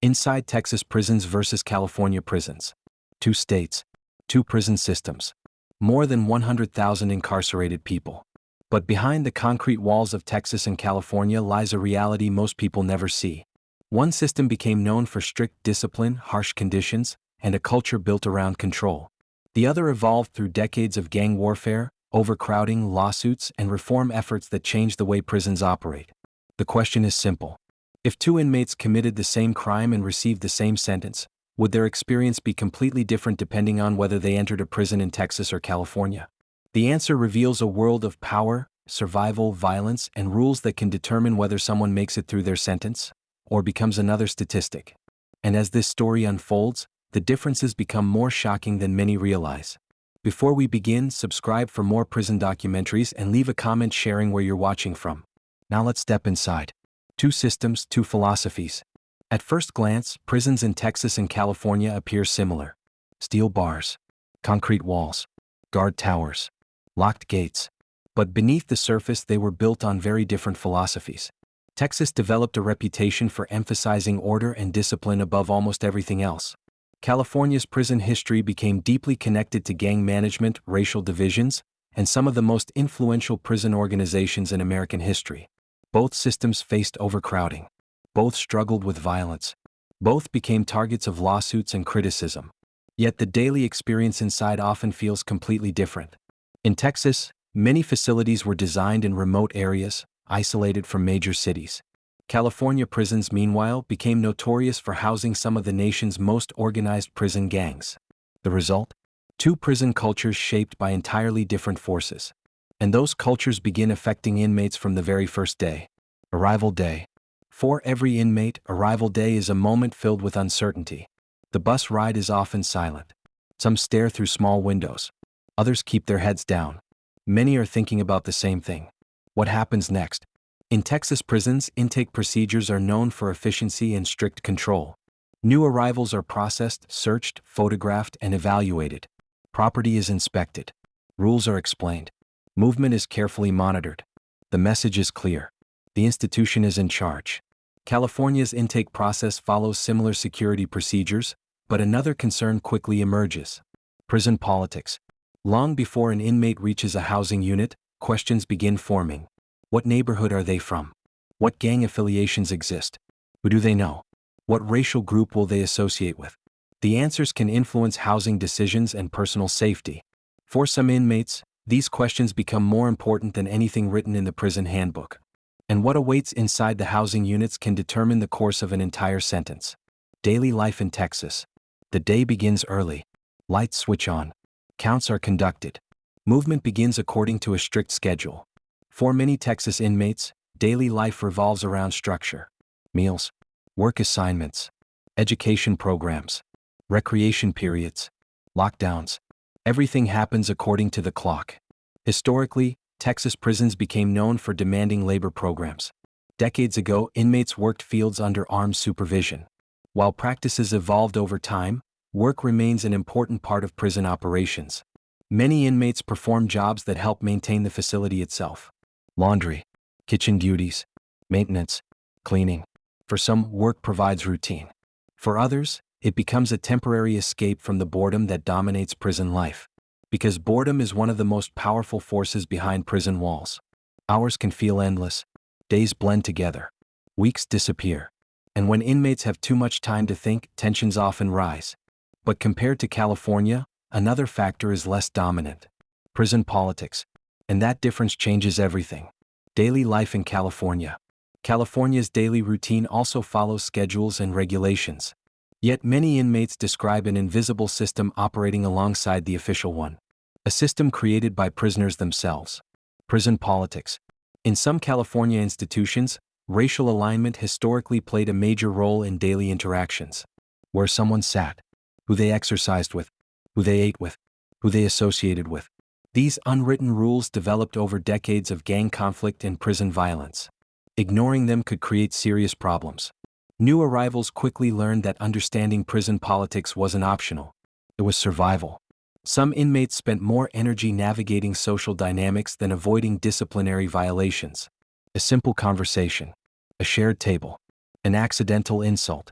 Inside Texas prisons versus California prisons. 2 states, 2 prison systems. More than 100,000 incarcerated people. But behind the concrete walls of Texas and California lies a reality most people never see. One system became known for strict discipline, harsh conditions, and a culture built around control. The other evolved through decades of gang warfare, overcrowding, lawsuits, and reform efforts that changed the way prisons operate. The question is simple. If 2 inmates committed the same crime and received the same sentence, would their experience be completely different depending on whether they entered a prison in Texas or California? The answer reveals a world of power, survival, violence, and rules that can determine whether someone makes it through their sentence or becomes another statistic. And as this story unfolds, the differences become more shocking than many realize. Before we begin, subscribe for more prison documentaries and leave a comment sharing where you're watching from. Now let's step inside. 2 systems, 2 philosophies. At first glance, prisons in Texas and California appear similar. Steel bars, concrete walls, guard towers, locked gates. But beneath the surface, they were built on very different philosophies. Texas developed a reputation for emphasizing order and discipline above almost everything else. California's prison history became deeply connected to gang management, racial divisions, and some of the most influential prison organizations in American history. Both systems faced overcrowding. Both struggled with violence. Both became targets of lawsuits and criticism. Yet the daily experience inside often feels completely different. In Texas, many facilities were designed in remote areas, isolated from major cities. California prisons, meanwhile, became notorious for housing some of the nation's most organized prison gangs. The result? 2 prison cultures shaped by entirely different forces. And those cultures begin affecting inmates from the very first day. Arrival day. For every inmate, arrival day is a moment filled with uncertainty. The bus ride is often silent. Some stare through small windows. Others keep their heads down. Many are thinking about the same thing. What happens next? In Texas prisons, intake procedures are known for efficiency and strict control. New arrivals are processed, searched, photographed, and evaluated. Property is inspected. Rules are explained. Movement is carefully monitored. The message is clear. The institution is in charge. California's intake process follows similar security procedures, but another concern quickly emerges. Prison politics. Long before an inmate reaches a housing unit, questions begin forming. What neighborhood are they from? What gang affiliations exist? Who do they know? What racial group will they associate with? The answers can influence housing decisions and personal safety. For some inmates, these questions become more important than anything written in the prison handbook. And what awaits inside the housing units can determine the course of an entire sentence. Daily life in Texas. The day begins early. Lights switch on. Counts are conducted. Movement begins according to a strict schedule. For many Texas inmates, daily life revolves around structure. Meals, work assignments, education programs, recreation periods, lockdowns. Everything happens according to the clock. Historically, Texas prisons became known for demanding labor programs. Decades ago, inmates worked fields under armed supervision. While practices evolved over time, work remains an important part of prison operations. Many inmates perform jobs that help maintain the facility itself. Laundry, kitchen duties, maintenance, cleaning. For some, work provides routine. For others, it becomes a temporary escape from the boredom that dominates prison life. Because boredom is one of the most powerful forces behind prison walls. Hours can feel endless. Days blend together. Weeks disappear. And when inmates have too much time to think, tensions often rise. But compared to California, another factor is less dominant. Prison politics. And that difference changes everything. Daily life in California. California's daily routine also follows schedules and regulations. Yet many inmates describe an invisible system operating alongside the official one. A system created by prisoners themselves. Prison politics. In some California institutions, racial alignment historically played a major role in daily interactions. Where someone sat, who they exercised with, who they ate with, who they associated with. These unwritten rules developed over decades of gang conflict and prison violence. Ignoring them could create serious problems. New arrivals quickly learned that understanding prison politics wasn't optional. It was survival. Some inmates spent more energy navigating social dynamics than avoiding disciplinary violations. A simple conversation, a shared table, an accidental insult,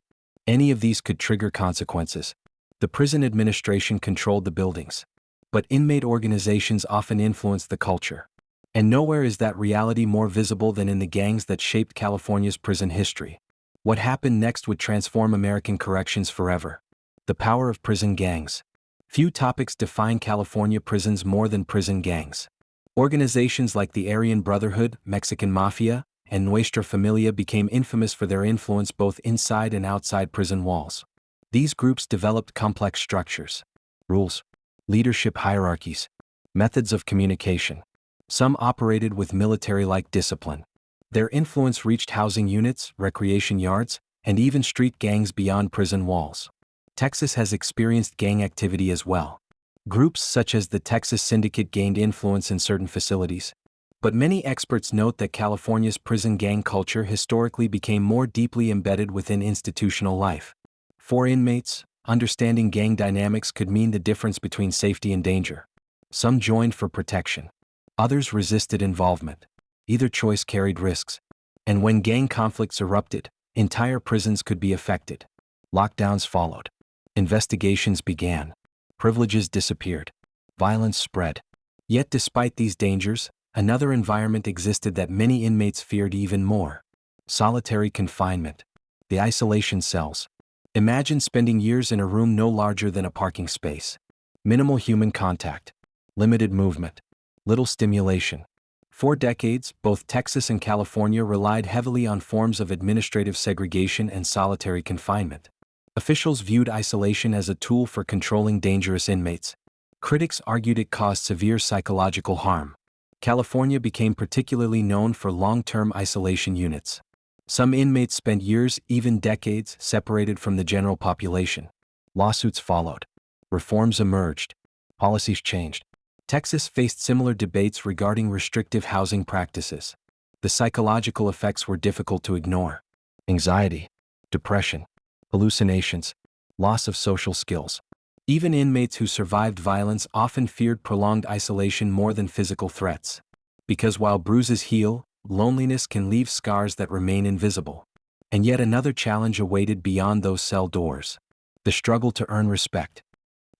Any of these could trigger consequences. The prison administration controlled the buildings, but inmate organizations often influenced the culture. And nowhere is that reality more visible than in the gangs that shaped California's prison history. What happened next would transform American corrections forever. The power of prison gangs. Few topics define California prisons more than prison gangs. Organizations like the Aryan Brotherhood, Mexican Mafia, and Nuestra Familia became infamous for their influence both inside and outside prison walls. These groups developed complex structures, rules, leadership hierarchies, methods of communication. Some operated with military-like discipline. Their influence reached housing units, recreation yards, and even street gangs beyond prison walls. Texas has experienced gang activity as well. Groups such as the Texas Syndicate gained influence in certain facilities. But many experts note that California's prison gang culture historically became more deeply embedded within institutional life. For inmates, understanding gang dynamics could mean the difference between safety and danger. Some joined for protection. Others resisted involvement. Either choice carried risks. And when gang conflicts erupted, entire prisons could be affected. Lockdowns followed. Investigations began. Privileges disappeared. Violence spread. Yet despite these dangers, another environment existed that many inmates feared even more. Solitary confinement. The isolation cells. Imagine spending years in a room no larger than a parking space. Minimal human contact. Limited movement. Little stimulation. For decades, both Texas and California relied heavily on forms of administrative segregation and solitary confinement. Officials viewed isolation as a tool for controlling dangerous inmates. Critics argued it caused severe psychological harm. California became particularly known for long-term isolation units. Some inmates spent years, even decades, separated from the general population. Lawsuits followed. Reforms emerged. Policies changed. Texas faced similar debates regarding restrictive housing practices. The psychological effects were difficult to ignore. Anxiety, depression, hallucinations, loss of social skills. Even inmates who survived violence often feared prolonged isolation more than physical threats. Because while bruises heal, loneliness can leave scars that remain invisible. And yet another challenge awaited beyond those cell doors. The struggle to earn respect.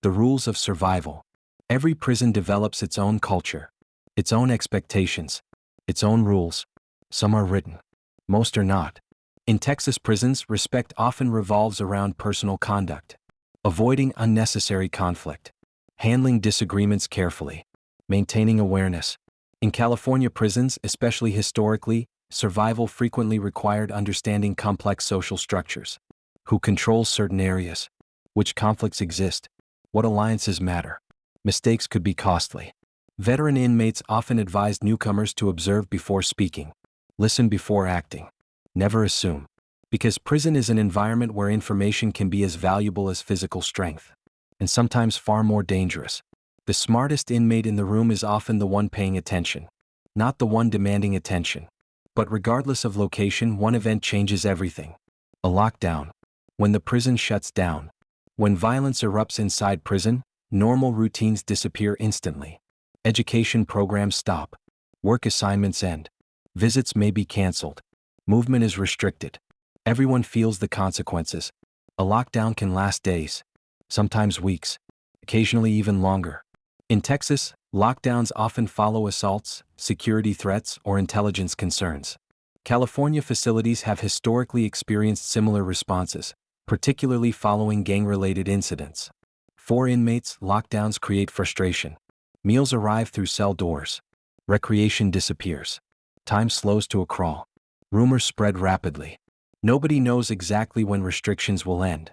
The rules of survival. Every prison develops its own culture, its own expectations, its own rules. Some are written. Most are not. In Texas prisons, respect often revolves around personal conduct. Avoiding unnecessary conflict. Handling disagreements carefully. Maintaining awareness. In California prisons, especially historically, survival frequently required understanding complex social structures. Who controls certain areas? Which conflicts exist? What alliances matter? Mistakes could be costly. Veteran inmates often advised newcomers to observe before speaking. Listen before acting. Never assume. Because prison is an environment where information can be as valuable as physical strength. And sometimes far more dangerous. The smartest inmate in the room is often the one paying attention. Not the one demanding attention. But regardless of location, one event changes everything. A lockdown. When the prison shuts down. When violence erupts inside prison, normal routines disappear instantly. Education programs stop. Work assignments end. Visits may be canceled. Movement is restricted. Everyone feels the consequences. A lockdown can last days. Sometimes weeks. Occasionally even longer. In Texas, lockdowns often follow assaults, security threats, or intelligence concerns. California facilities have historically experienced similar responses, particularly following gang-related incidents. For inmates, lockdowns create frustration. Meals arrive through cell doors. Recreation disappears. Time slows to a crawl. Rumors spread rapidly. Nobody knows exactly when restrictions will end.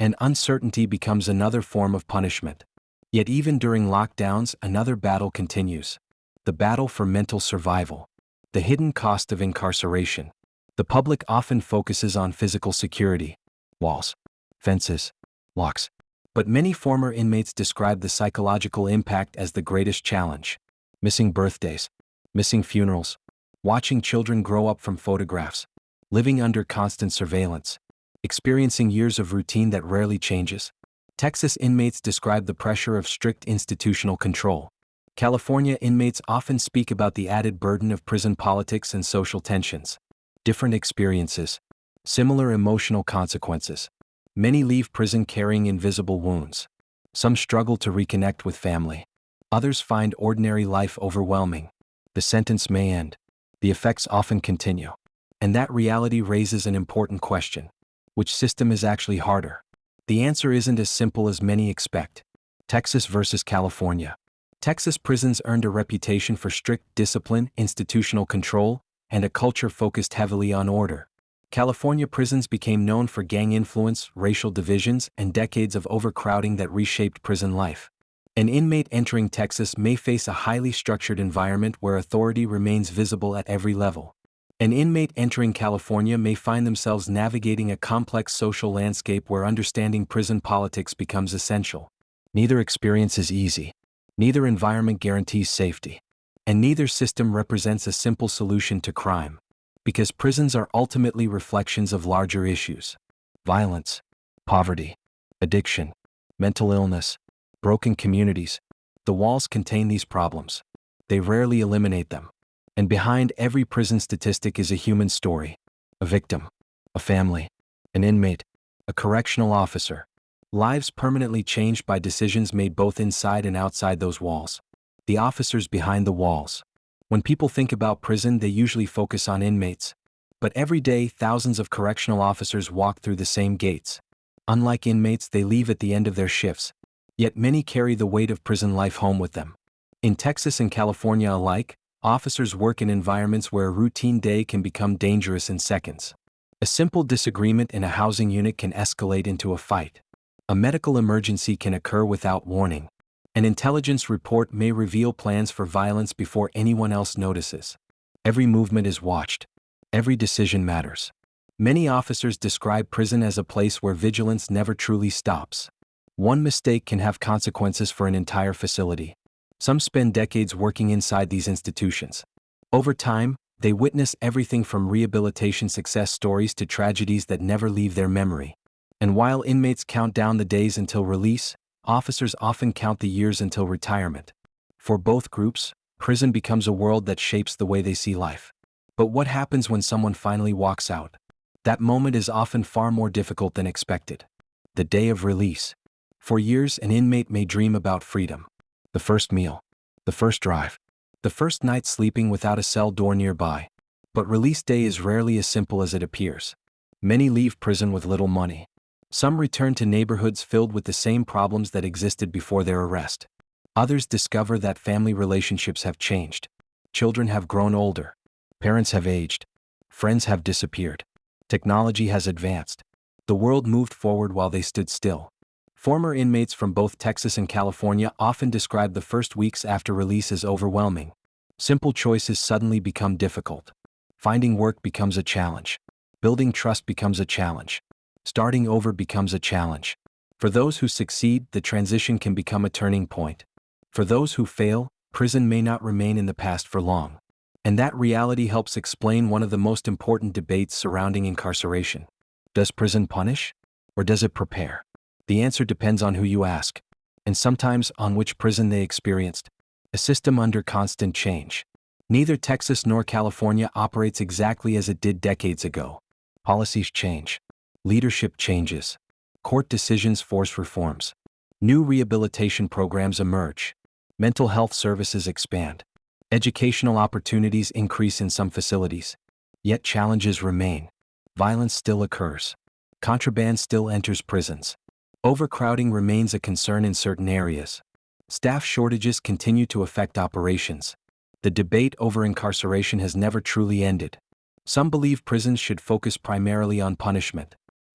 And uncertainty becomes another form of punishment. Yet even during lockdowns, another battle continues. The battle for mental survival. The hidden cost of incarceration. The public often focuses on physical security. Walls. Fences. Locks. But many former inmates describe the psychological impact as the greatest challenge. Missing birthdays. Missing funerals. Watching children grow up from photographs. Living under constant surveillance. Experiencing years of routine that rarely changes. Texas inmates describe the pressure of strict institutional control. California inmates often speak about the added burden of prison politics and social tensions. Different experiences. Similar emotional consequences. Many leave prison carrying invisible wounds. Some struggle to reconnect with family. Others find ordinary life overwhelming. The sentence may end. The effects often continue. And that reality raises an important question. Which system is actually harder? The answer isn't as simple as many expect. Texas versus California. Texas prisons earned a reputation for strict discipline, institutional control, and a culture focused heavily on order. California prisons became known for gang influence, racial divisions, and decades of overcrowding that reshaped prison life. An inmate entering Texas may face a highly structured environment where authority remains visible at every level. An inmate entering California may find themselves navigating a complex social landscape where understanding prison politics becomes essential. Neither experience is easy. Neither environment guarantees safety. And neither system represents a simple solution to crime. Because prisons are ultimately reflections of larger issues. Violence, poverty, addiction, mental illness, broken communities. The walls contain these problems. They rarely eliminate them. And behind every prison statistic is a human story. A victim, a family, an inmate, a correctional officer. Lives permanently changed by decisions made both inside and outside those walls. The officers behind the walls. When people think about prison, they usually focus on inmates. But every day, thousands of correctional officers walk through the same gates. Unlike inmates, they leave at the end of their shifts. Yet many carry the weight of prison life home with them. In Texas and California alike, officers work in environments where a routine day can become dangerous in seconds. A simple disagreement in a housing unit can escalate into a fight. A medical emergency can occur without warning. An intelligence report may reveal plans for violence before anyone else notices. Every movement is watched. Every decision matters. Many officers describe prison as a place where vigilance never truly stops. One mistake can have consequences for an entire facility. Some spend decades working inside these institutions. Over time, they witness everything from rehabilitation success stories to tragedies that never leave their memory. And while inmates count down the days until release, officers often count the years until retirement. For both groups, prison becomes a world that shapes the way they see life. But what happens when someone finally walks out? That moment is often far more difficult than expected. The day of release. For years, an inmate may dream about freedom. The first meal. The first drive. The first night sleeping without a cell door nearby. But release day is rarely as simple as it appears. Many leave prison with little money. Some return to neighborhoods filled with the same problems that existed before their arrest. Others discover that family relationships have changed. Children have grown older. Parents have aged. Friends have disappeared. Technology has advanced. The world moved forward while they stood still. Former inmates from both Texas and California often describe the first weeks after release as overwhelming. Simple choices suddenly become difficult. Finding work becomes a challenge. Building trust becomes a challenge. Starting over becomes a challenge. For those who succeed, the transition can become a turning point. For those who fail, prison may not remain in the past for long. And that reality helps explain one of the most important debates surrounding incarceration. Does prison punish? Or does it prepare? The answer depends on who you ask. And sometimes on which prison they experienced. A system under constant change. Neither Texas nor California operates exactly as it did decades ago. Policies change. Leadership changes. Court decisions force reforms. New rehabilitation programs emerge. Mental health services expand. Educational opportunities increase in some facilities. Yet challenges remain. Violence still occurs. Contraband still enters prisons. Overcrowding remains a concern in certain areas. Staff shortages continue to affect operations. The debate over incarceration has never truly ended. Some believe prisons should focus primarily on punishment.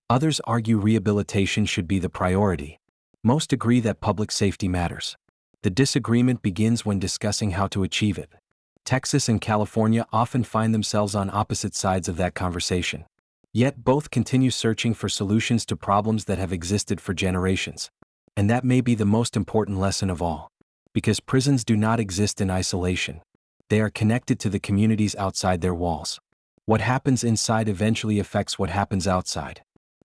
Others argue rehabilitation should be the priority. Most agree that public safety matters. The disagreement begins when discussing how to achieve it. Texas and California often find themselves on opposite sides of that conversation. Yet both continue searching for solutions to problems that have existed for generations. And that may be the most important lesson of all. Because prisons do not exist in isolation. They are connected to the communities outside their walls. What happens inside eventually affects what happens outside.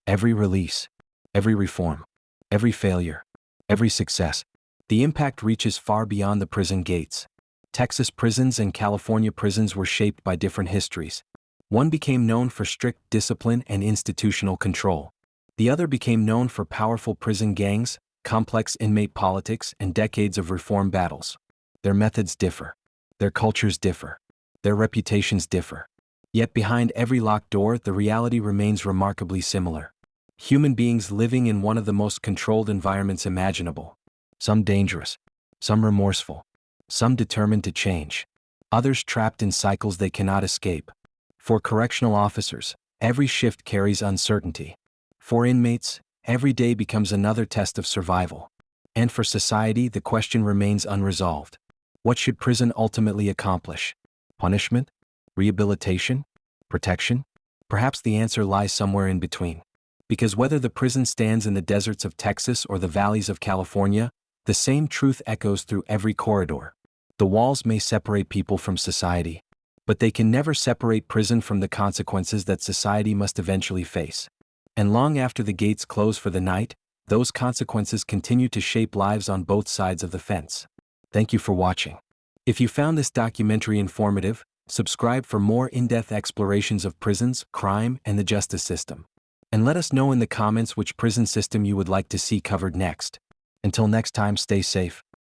Every release, every reform, every failure, every success, the impact reaches far beyond the prison gates. Texas prisons and California prisons were shaped by different histories. One became known for strict discipline and institutional control. The other became known for powerful prison gangs, complex inmate politics, and decades of reform battles. Their methods differ. Their cultures differ. Their reputations differ. Yet behind every locked door, the reality remains remarkably similar. Human beings living in one of the most controlled environments imaginable. Some dangerous, some remorseful, some determined to change, others trapped in cycles they cannot escape. For correctional officers, every shift carries uncertainty. For inmates, every day becomes another test of survival. And for society, the question remains unresolved. What should prison ultimately accomplish? Punishment? Rehabilitation? Protection? Perhaps the answer lies somewhere in between. Because whether the prison stands in the deserts of Texas or the valleys of California, the same truth echoes through every corridor. The walls may separate people from society, but they can never separate prison from the consequences that society must eventually face. And long after the gates close for the night, those consequences continue to shape lives on both sides of the fence. Thank you for watching. If you found this documentary informative, subscribe for more in-depth explorations of prisons, crime, and the justice system. And let us know in the comments which prison system you would like to see covered next. Until next time, stay safe,